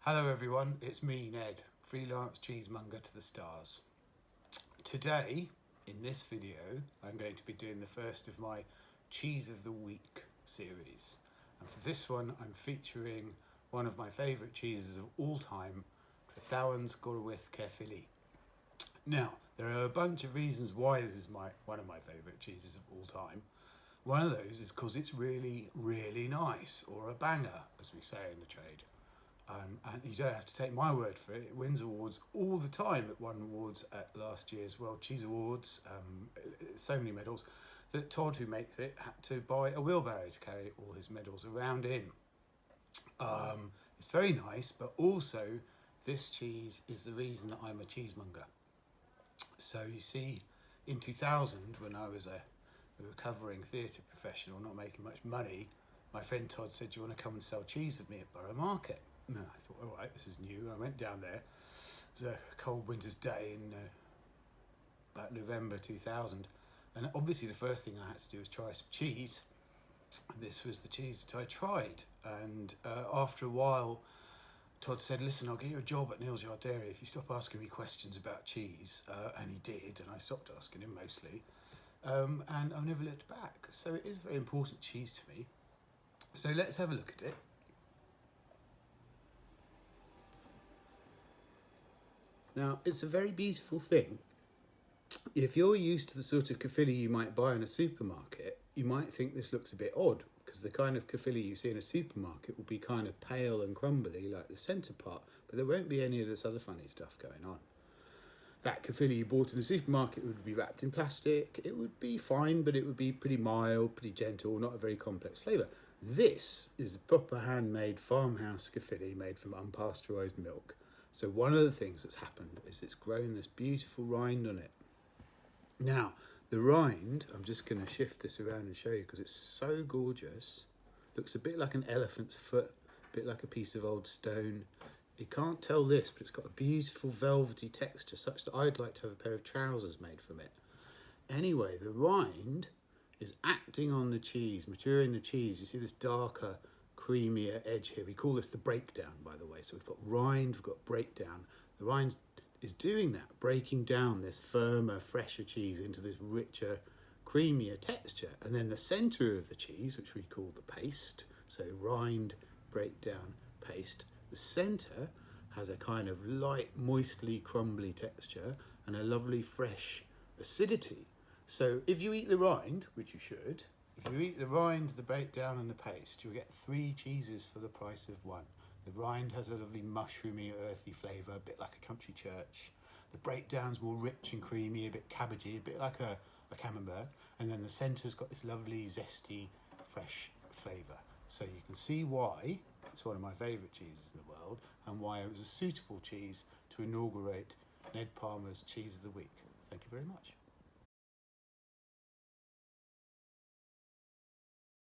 Hello everyone, it's me, Ned, freelance cheesemonger to the stars. Today, in this video, I'm going to be doing the first of my Cheese of the Week series. And for this one, I'm featuring one of my favourite cheeses of all time, Gorwydd Caerphilly. Now, there are a bunch of reasons why this is one of my favourite cheeses of all time. One of those is because it's really, really nice, or a banger, as we say in the trade. And you don't have to take my word for it. It wins awards all the time. It won awards at last year's World Cheese Awards, so many medals, that Todd, who makes it, had to buy a wheelbarrow to carry all his medals around in. It's very nice, but also this cheese is the reason that I'm a cheesemonger. So you see, in 2000, when I was a recovering theatre professional, not making much money, my friend Todd said, "Do you want to come and sell cheese with me at Borough Market?" No, I thought, all right, this is new. I went down there. It was a cold winter's day in about November 2000. And obviously the first thing I had to do was try some cheese. This was the cheese that I tried. And after a while, Todd said, "Listen, I'll get you a job at Neil's Yard Dairy if you stop asking me questions about cheese." And he did, and I stopped asking him mostly. And I've never looked back. So it is very important cheese to me. So let's have a look at it. Now, it's a very beautiful thing. If you're used to the sort of Caerphilly you might buy in a supermarket, you might think this looks a bit odd, because the kind of Caerphilly you see in a supermarket will be kind of pale and crumbly like the centre part, but there won't be any of this other funny stuff going on. That Caerphilly you bought in the supermarket would be wrapped in plastic. It would be fine, but it would be pretty mild, pretty gentle, not a very complex flavour. This is a proper handmade farmhouse Caerphilly made from unpasteurised milk. So one of the things that's happened is it's grown this beautiful rind on it. Now, the rind, I'm just going to shift this around and show you because it's so gorgeous. Looks a bit like an elephant's foot, a bit like a piece of old stone. You can't tell this, but it's got a beautiful velvety texture such that I'd like to have a pair of trousers made from it. Anyway, the rind is acting on the cheese, maturing the cheese. You see this darker, creamier edge here. We call this the breakdown, by the way. So we've got rind, we've got breakdown. The rind is doing that, breaking down this firmer, fresher cheese into this richer, creamier texture. And then the centre of the cheese, which we call the paste, so rind, breakdown, paste, the centre has a kind of light, moistly crumbly texture and a lovely, fresh acidity. So if you eat the rind, which you should, if you eat the rind, the breakdown and the paste, you'll get 3 cheeses for the price of 1. The rind has a lovely mushroomy, earthy flavour, a bit like a country church. The breakdown's more rich and creamy, a bit cabbagey, a bit like a camembert. And then the centre's got this lovely, zesty, fresh flavour. So you can see why it's one of my favourite cheeses in the world and why it was a suitable cheese to inaugurate Ned Palmer's Cheese of the Week. Thank you very much.